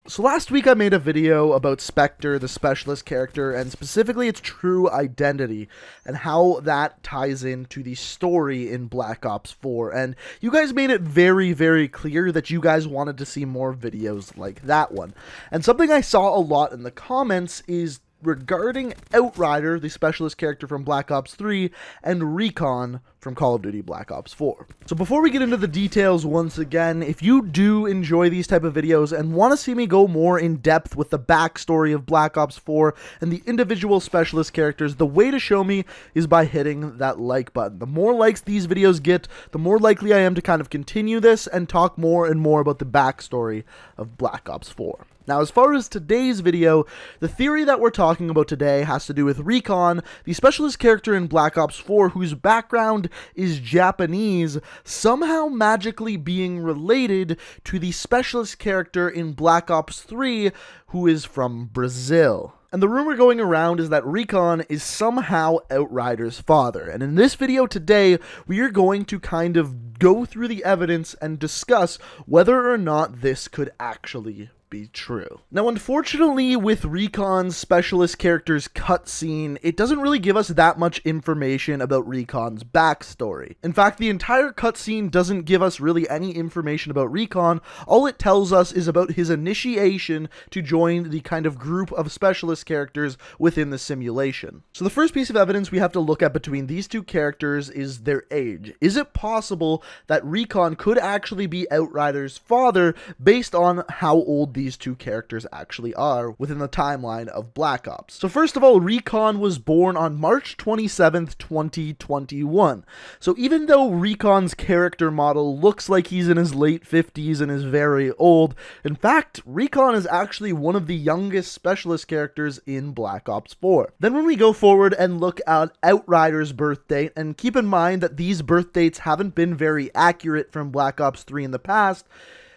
So last week I made a video about Spectre, the specialist character, and specifically its true identity, and how that ties into the story in Black Ops 4, and you guys made it very, very clear that you guys wanted to see more videos like that one. And something I saw a lot in the comments is regarding Outrider, the specialist character from Black Ops 3, and Recon from Call of Duty Black Ops 4. So before we get into the details once again, if you do enjoy these type of videos and want to see me go more in depth with the backstory of Black Ops 4 and the individual specialist characters, the way to show me is by hitting that like button. The more likes these videos get, the more likely I am to kind of continue this and talk more and more about the backstory of Black Ops 4. Now, as far as today's video, the theory that we're talking about today has to do with Recon, the specialist character in Black Ops 4 whose background is Japanese, somehow magically being related to the specialist character in Black Ops 3 who is from Brazil. And the rumor going around is that Recon is somehow Outrider's father. And in this video today, we are going to kind of go through the evidence and discuss whether or not this could actually be true. Now, unfortunately, with Recon's specialist character's cutscene, it doesn't really give us that much information about Recon's backstory. In fact, the entire cutscene doesn't give us really any information about Recon. All it tells us is about his initiation to join the kind of group of specialist characters within the simulation. So the first piece of evidence we have to look at between these two characters is their age. Is it possible that Recon could actually be Outrider's father based on how old these two characters actually are within the timeline of Black Ops? So first of all, Recon was born on March 27th, 2021. So even though Recon's character model looks like he's in his late 50s and is very old, in fact, Recon is actually one of the youngest specialist characters in Black Ops 4. Then when we go forward and look at Outrider's birth date, and keep in mind that these birth dates haven't been very accurate from Black Ops 3 in the past,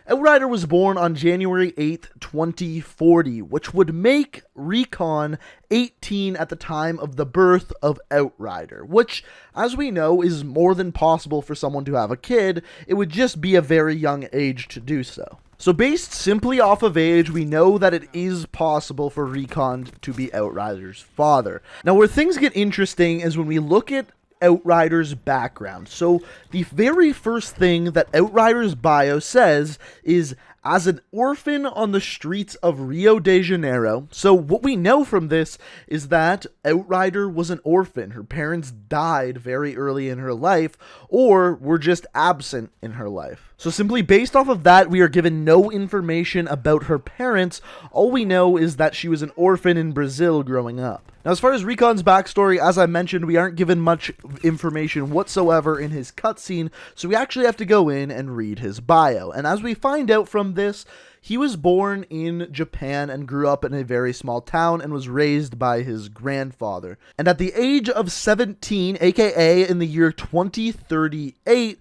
Outrider was born on January 8th, 2040, which would make Recon 18 at the time of the birth of Outrider, which, as we know, is more than possible for someone to have a kid. It would just be a very young age to do so. So based simply off of age, we know that it is possible for Recon to be Outrider's father. Now, where things get interesting is when we look at Outrider's background. So the very first thing that Outrider's bio says is, as an orphan on the streets of Rio de Janeiro. So what we know from this is that Outrider was an orphan. Her parents died very early in her life, or were just absent in her life. So simply based off of that, we are given no information about her parents. All we know is that she was an orphan in Brazil growing up. Now, as far as Recon's backstory, as I mentioned, we aren't given much information whatsoever in his cutscene, so we actually have to go in and read his bio. And as we find out from this, he was born in Japan and grew up in a very small town and was raised by his grandfather. And at the age of 17, aka in the year 2038,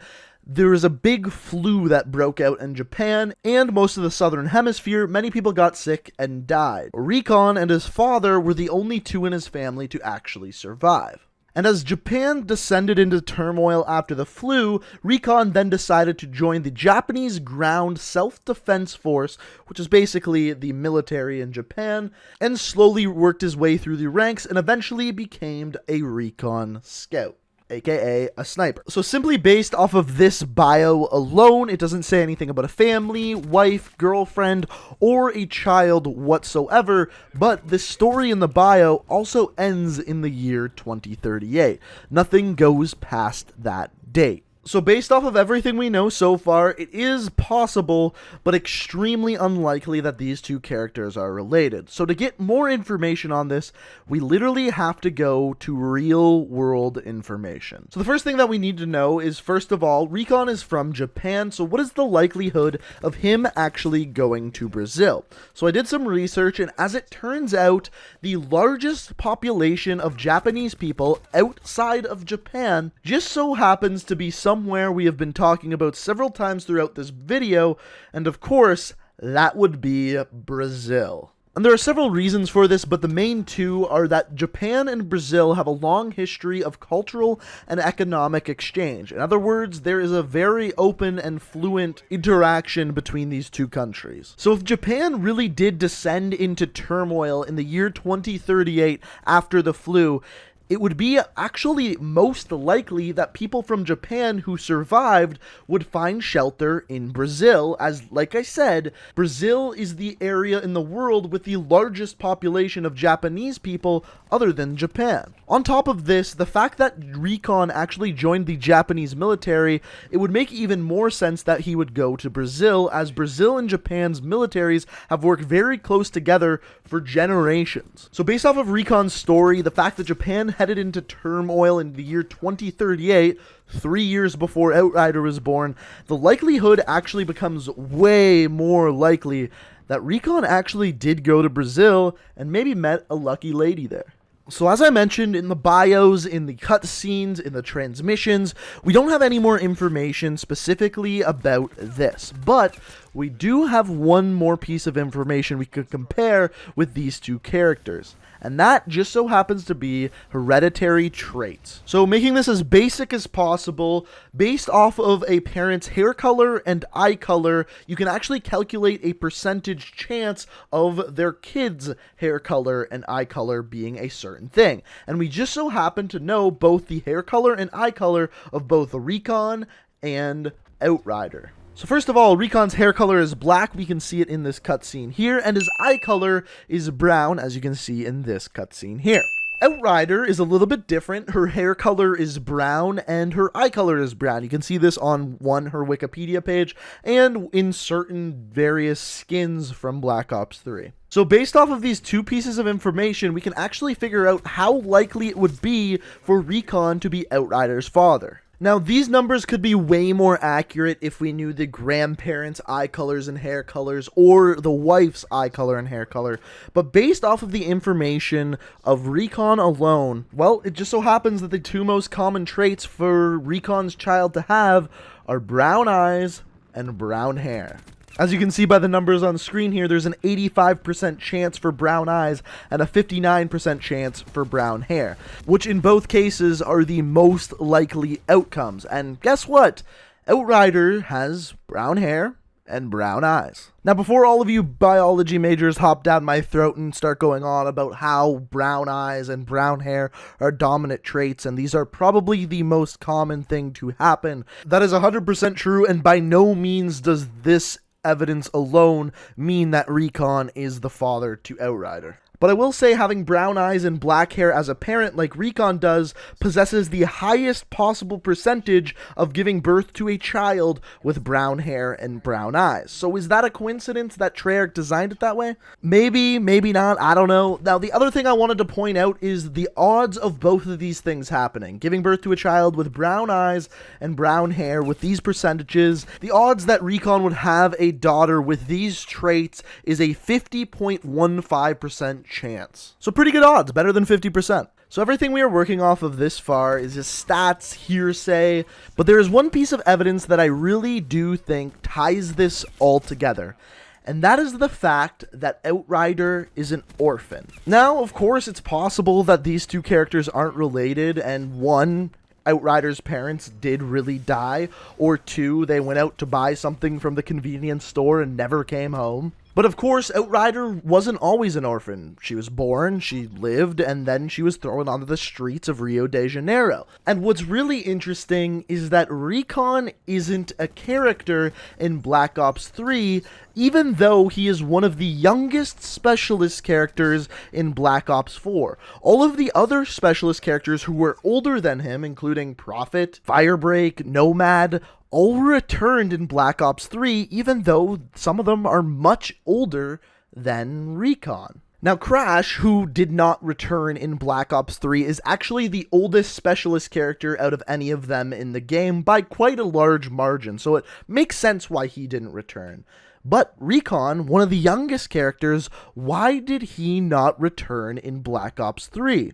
there was a big flu that broke out in Japan and most of the southern hemisphere. Many people got sick and died. Recon and his father were the only two in his family to actually survive. And as Japan descended into turmoil after the flu, Recon then decided to join the Japanese Ground Self-Defense Force, which is basically the military in Japan, and slowly worked his way through the ranks and eventually became a Recon Scout, aka a sniper. So simply based off of this bio alone, it doesn't say anything about a family, wife, girlfriend, or a child whatsoever, but the story in the bio also ends in the year 2038. Nothing goes past that date. So based off of everything we know so far, it is possible, but extremely unlikely that these two characters are related. So to get more information on this, we literally have to go to real world information. So the first thing that we need to know is, first of all, Recon is from Japan, so what is the likelihood of him actually going to Brazil? So I did some research, and as it turns out, the largest population of Japanese people outside of Japan just so happens to be somewhere we have been talking about several times throughout this video, and of course, that would be Brazil. And there are several reasons for this, but the main two are that Japan and Brazil have a long history of cultural and economic exchange. In other words, there is a very open and fluent interaction between these two countries. So if Japan really did descend into turmoil in the year 2038 after the flu, it would be actually most likely that people from Japan who survived would find shelter in Brazil, as, like I said, Brazil is the area in the world with the largest population of Japanese people other than Japan. On top of this, the fact that Recon actually joined the Japanese military, it would make even more sense that he would go to Brazil, as Brazil and Japan's militaries have worked very close together for generations. So based off of Recon's story, the fact that Japan headed into turmoil in the year 2038, 3 years before Outrider was born, the likelihood actually becomes way more likely that Recon actually did go to Brazil and maybe met a lucky lady there. So as I mentioned, in the bios, in the cutscenes, in the transmissions, we don't have any more information specifically about this, but we do have one more piece of information we could compare with these two characters, and that just so happens to be hereditary traits. So making this as basic as possible, based off of a parent's hair color and eye color, you can actually calculate a percentage chance of their kid's hair color and eye color being a certain thing. And we just so happen to know both the hair color and eye color of both Recon and Outrider. So first of all, Recon's hair color is black, we can see it in this cutscene here, and his eye color is brown, as you can see in this cutscene here. Outrider is a little bit different. Her hair color is brown and her eye color is brown. You can see this on her Wikipedia page and in certain various skins from Black Ops 3. So based off of these two pieces of information, we can actually figure out how likely it would be for Recon to be Outrider's father. Now, these numbers could be way more accurate if we knew the grandparents' eye colors and hair colors, or the wife's eye color and hair color, but based off of the information of Recon alone, well, it just so happens that the two most common traits for Recon's child to have are brown eyes and brown hair. As you can see by the numbers on screen here, there's an 85% chance for brown eyes and a 59% chance for brown hair, which in both cases are the most likely outcomes. And guess what? Outrider has brown hair and brown eyes. Now, before all of you biology majors hop down my throat and start going on about how brown eyes and brown hair are dominant traits, and these are probably the most common thing to happen, that is 100% true, and by no means does this evidence alone mean that Recon is the father to Outrider. But I will say having brown eyes and black hair as a parent like Recon does possesses the highest possible percentage of giving birth to a child with brown hair and brown eyes. So is that a coincidence that Treyarch designed it that way? Maybe, maybe not, I don't know. Now the other thing I wanted to point out is the odds of both of these things happening. Giving birth to a child with brown eyes and brown hair with these percentages, the odds that Recon would have a daughter with these traits is a 50.15% chance. So pretty good odds, better than 50%. So everything we are working off of this far is just stats, hearsay, but there is one piece of evidence that I really do think ties this all together, and that is the fact that Outrider is an orphan. Now, of course, it's possible that these two characters aren't related, and one, Outrider's parents did really die, or two, they went out to buy something from the convenience store and never came home. But of course, Outrider wasn't always an orphan. She was born, she lived, and then she was thrown onto the streets of Rio de Janeiro. And what's really interesting is that Recon isn't a character in Black Ops 3, even though he is one of the youngest specialist characters in Black Ops 4. All of the other specialist characters who were older than him, including Prophet, Firebreak, Nomad, all returned in Black Ops 3, even though some of them are much older than Recon. Now, Crash, who did not return in Black Ops 3, is actually the oldest specialist character out of any of them in the game by quite a large margin, so it makes sense why he didn't return. But Recon, one of the youngest characters, why did he not return in Black Ops 3?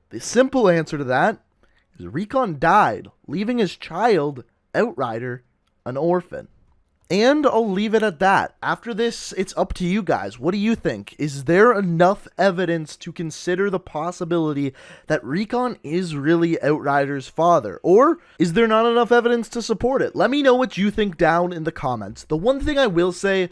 The simple answer to that is Recon died, leaving his child, Outrider, an orphan. And I'll leave it at that. After this, it's up to you guys. What do you think? Is there enough evidence to consider the possibility that Recon is really Outrider's father? Or is there not enough evidence to support it? Let me know what you think down in the comments. The one thing I will say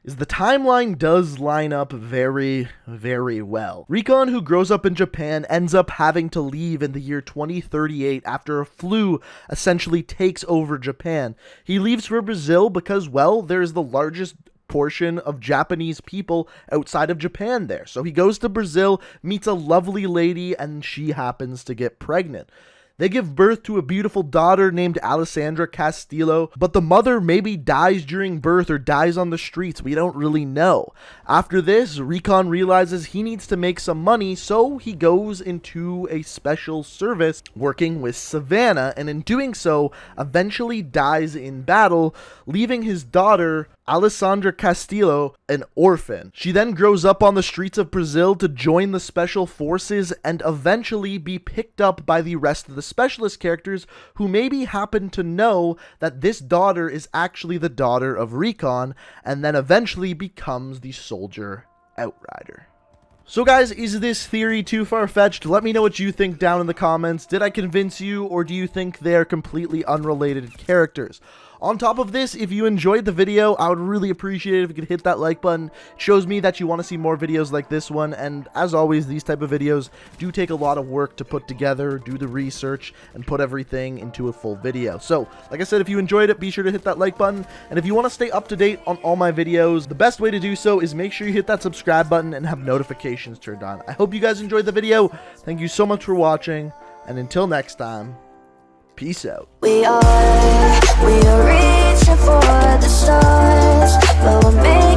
is the timeline does line up very, very well. Recon, who grows up in Japan, ends up having to leave in the year 2038 after a flu essentially takes over Japan. He leaves for Brazil because, well, there's the largest portion of Japanese people outside of Japan there. So he goes to Brazil, meets a lovely lady, and she happens to get pregnant. They give birth to a beautiful daughter named Alessandra Castillo, but the mother maybe dies during birth or dies on the streets. We don't really know. After this, Recon realizes he needs to make some money, so he goes into a special service working with Savannah, and in doing so, eventually dies in battle, leaving his daughter, Alessandra Castillo, an orphan. She then grows up on the streets of Brazil to join the special forces and eventually be picked up by the rest of the specialist characters, who maybe happen to know that this daughter is actually the daughter of Recon, and then eventually becomes the soldier Outrider. So guys, is this theory too far-fetched? Let me know what you think down in the comments. Did I convince you, or do you think they are completely unrelated characters? On top of this, if you enjoyed the video, I would really appreciate it if you could hit that like button. It shows me that you want to see more videos like this one, and as always, these type of videos do take a lot of work to put together, do the research, and put everything into a full video. So, like I said, if you enjoyed it, be sure to hit that like button, and if you want to stay up to date on all my videos, the best way to do so is make sure you hit that subscribe button and have notifications turned on. I hope you guys enjoyed the video. Thank you so much for watching, and until next time, peace out. We are reaching for the stars, but we're making